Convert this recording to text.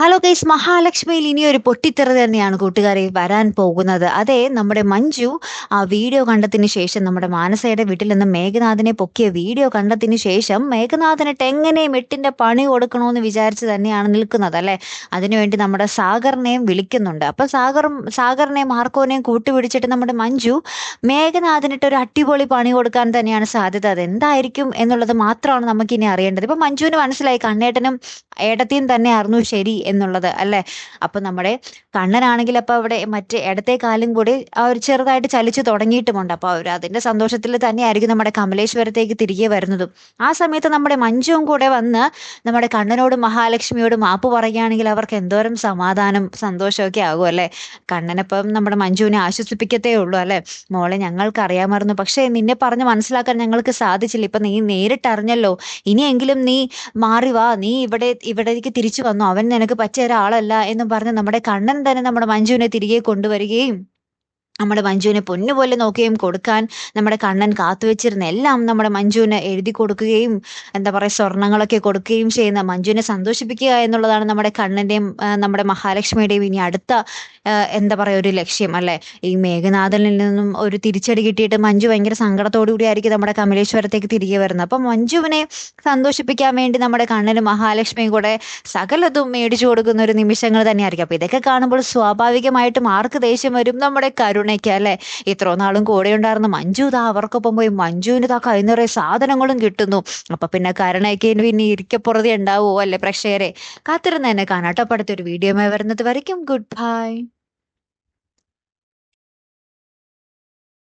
Hello guys, മഹാലക്ഷ്മിയിൽ ഇനിയൊരു പൊട്ടിത്തെറി തന്നെയാണ് കൂട്ടുകാരെ വരാൻ പോകുന്നത്. അതെ, നമ്മുടെ മഞ്ജു ആ വീഡിയോ കണ്ടതിന് ശേഷം, നമ്മുടെ മാനസയുടെ വീട്ടിൽ നിന്ന് മേഘനാഥിനെ പൊക്കിയ വീഡിയോ കണ്ടതിന് ശേഷം മേഘനാഥനിട്ട് എങ്ങനെയും എട്ടിന്റെ പണി കൊടുക്കണമെന്ന് വിചാരിച്ച് തന്നെയാണ് നിൽക്കുന്നത് അല്ലെ. അതിനുവേണ്ടി നമ്മുടെ സാഗറിനെയും വിളിക്കുന്നുണ്ട്. അപ്പൊ സാഗറിനെയും മാർക്കോനെയും കൂട്ടുപിടിച്ചിട്ട് നമ്മുടെ മഞ്ജു മേഘനാഥനിട്ട് ഒരു അടിപൊളി പണി കൊടുക്കാൻ തന്നെയാണ് സാധ്യത. അതെന്തായിരിക്കും എന്നുള്ളത് മാത്രമാണ് നമുക്കിനി അറിയേണ്ടത്. ഇപ്പൊ മഞ്ജുവിന് മനസ്സിലായി കണ്ണേട്ടനും ഏടത്തിയും തന്നെയായിരുന്നു ശരി എന്നുള്ളത് അല്ലെ. അപ്പൊ നമ്മുടെ കണ്ണനാണെങ്കിൽ അപ്പൊ അവിടെ മറ്റേ ഇടത്തെ കാലും കൂടി അവർ ചെറുതായിട്ട് ചലിച്ചു തുടങ്ങിയിട്ടുമുണ്ട്. അപ്പൊ അവർ അതിന്റെ സന്തോഷത്തിൽ തന്നെയായിരിക്കും നമ്മുടെ കമലേശ്വരത്തേക്ക് തിരികെ വരുന്നതും. ആ സമയത്ത് നമ്മുടെ മഞ്ജുവും കൂടെ വന്ന് നമ്മുടെ കണ്ണനോടും മഹാലക്ഷ്മിയോടും മാപ്പ് പറയുകയാണെങ്കിൽ അവർക്ക് എന്തോരം സമാധാനം സന്തോഷമൊക്കെ ആകും അല്ലെ. കണ്ണനപ്പം നമ്മുടെ മഞ്ജുവിനെ ആശ്വസിപ്പിക്കത്തേ ഉള്ളൂ അല്ലെ. മോളെ, ഞങ്ങൾക്ക് അറിയാമായിരുന്നു, പക്ഷെ നിന്നെ പറഞ്ഞ് മനസ്സിലാക്കാൻ ഞങ്ങൾക്ക് സാധിച്ചില്ല. ഇപ്പൊ നീ നേരിട്ടറിഞ്ഞല്ലോ, ഇനിയെങ്കിലും നീ മാറി വാ, നീ ഇവിടേക്ക് തിരിച്ചു വന്നു, അവൻ നിനക്ക് പറ്റിയ ഒരാളല്ല എന്ന് പറഞ്ഞ് നമ്മുടെ കണ്ണൻ തന്നെ നമ്മുടെ മഞ്ജുവിനെ തിരികെ കൊണ്ടുവരികയും നമ്മുടെ മഞ്ജുവിനെ പൊന്നുപോലെ നോക്കുകയും കൊടുക്കാൻ നമ്മുടെ കണ്ണൻ കാത്തുവെച്ചിരുന്ന എല്ലാം നമ്മുടെ മഞ്ജുവിന് എഴുതി കൊടുക്കുകയും എന്താ പറയുക സ്വർണങ്ങളൊക്കെ കൊടുക്കുകയും ചെയ്യുന്ന മഞ്ജുവിനെ സന്തോഷിപ്പിക്കുക എന്നുള്ളതാണ് നമ്മുടെ കണ്ണൻ്റെയും നമ്മുടെ മഹാലക്ഷ്മിയുടെയും ഇനി അടുത്ത എന്താ പറയുക ഒരു ലക്ഷ്യം അല്ലെ. ഈ മേഘനാഥനിൽ നിന്നും ഒരു തിരിച്ചടി കിട്ടിയിട്ട് മഞ്ജു ഭയങ്കര സങ്കടത്തോടു കൂടി ആയിരിക്കും നമ്മുടെ കമലേശ്വരത്തേക്ക് തിരികെ വരുന്നത്. അപ്പം മഞ്ജുവിനെ സന്തോഷിപ്പിക്കാൻ വേണ്ടി നമ്മുടെ കണ്ണനും മഹാലക്ഷ്മിയും കൂടെ സകലതും മേടിച്ചു കൊടുക്കുന്ന ഒരു നിമിഷങ്ങൾ തന്നെയായിരിക്കും. അപ്പൊ ഇതൊക്കെ കാണുമ്പോൾ സ്വാഭാവികമായിട്ടും ആർക്ക് ദേഷ്യം വരും? നമ്മുടെ കരുണയ്ക്ക് അല്ലെ. ഇത്ര നാളും കൂടെ ഉണ്ടായിരുന്ന മഞ്ജു ഇതാ അവർക്കൊപ്പം പോയി മഞ്ജുവിന് ഇതാ കൈ നിറയെ സാധനങ്ങളും കിട്ടുന്നു. അപ്പൊ പിന്നെ കരുണയ്ക്ക് പിന്നെ ഇരിക്കപ്പുറതി ഉണ്ടാവുമോ അല്ലെ പ്രേക്ഷകരെ? കാത്തിരുന്ന് തന്നെ കാണാട്ടോ. അടുത്തൊരു വീഡിയോയുമായി വരുന്നത് വരയ്ക്കും ഗുഡ് ബൈ.